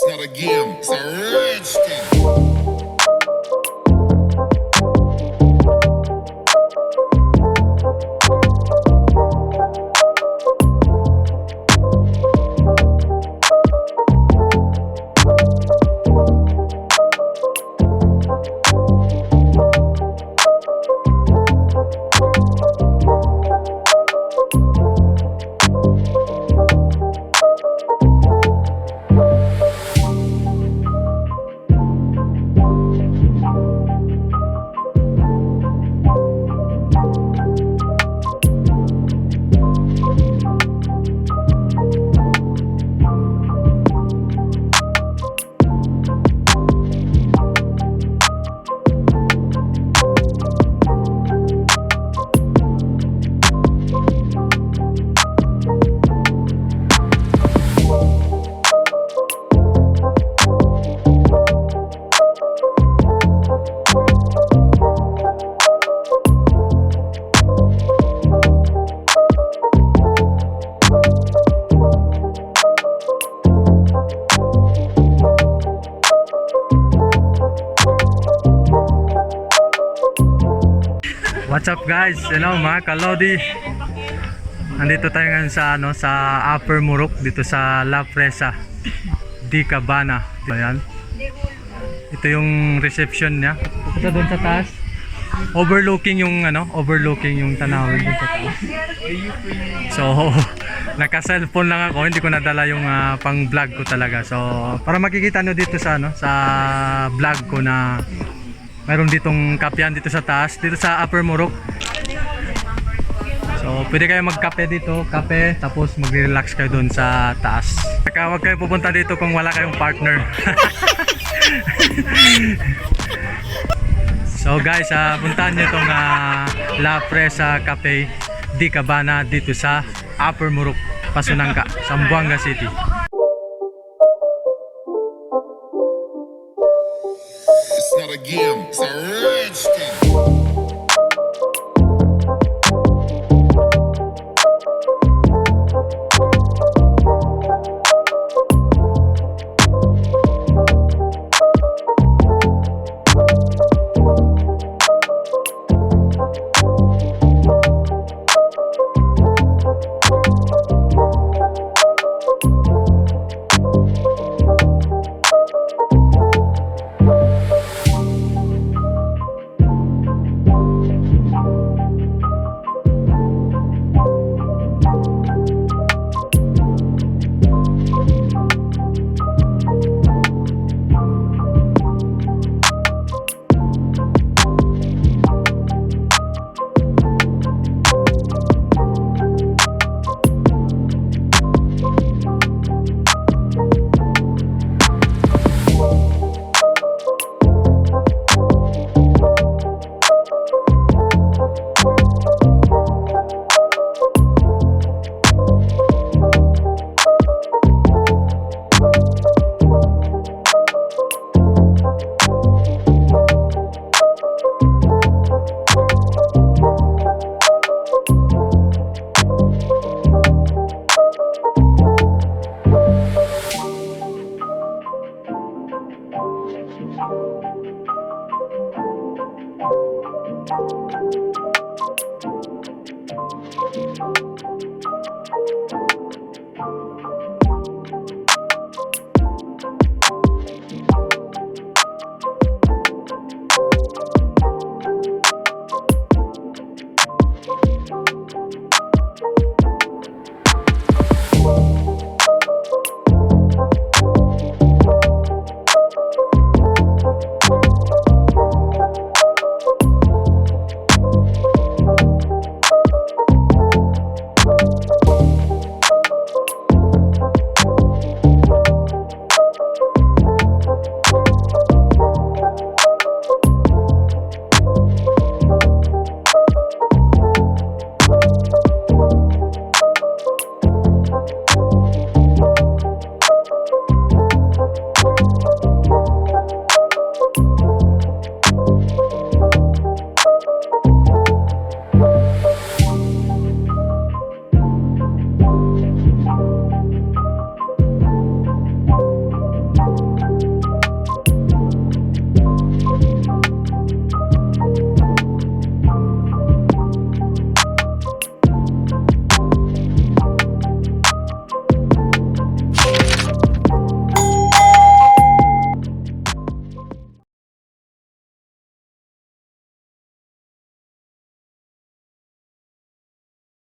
not a game, it's a rich thing. What's up guys? Hello mga kalodi. Nandito tayo ngayon sa sa Upper Muruk dito sa Cresta di Cabana. Ayan. Ito yung reception niya. Ito doon sa taas. Overlooking yung overlooking yung tanawin doon sa taas. So, naka-cellphone lang ako, hindi ko nadala yung pang-vlog ko talaga. So, para makikita nyo dito sa sa vlog ko na mayroon ditong kapehan dito sa taas, dito sa Upper Muruk. So, pwede kayo magkape dito, kape, tapos mag-relax kayo doon sa taas. Saka huwag kayo pupunta dito kung wala kayong partner. So guys, puntahan nyo itong La Cresta Cafe di Cabana dito sa Upper Muruk, Pasonanca, Zamboanga City. It's not a game, it's a rich thing.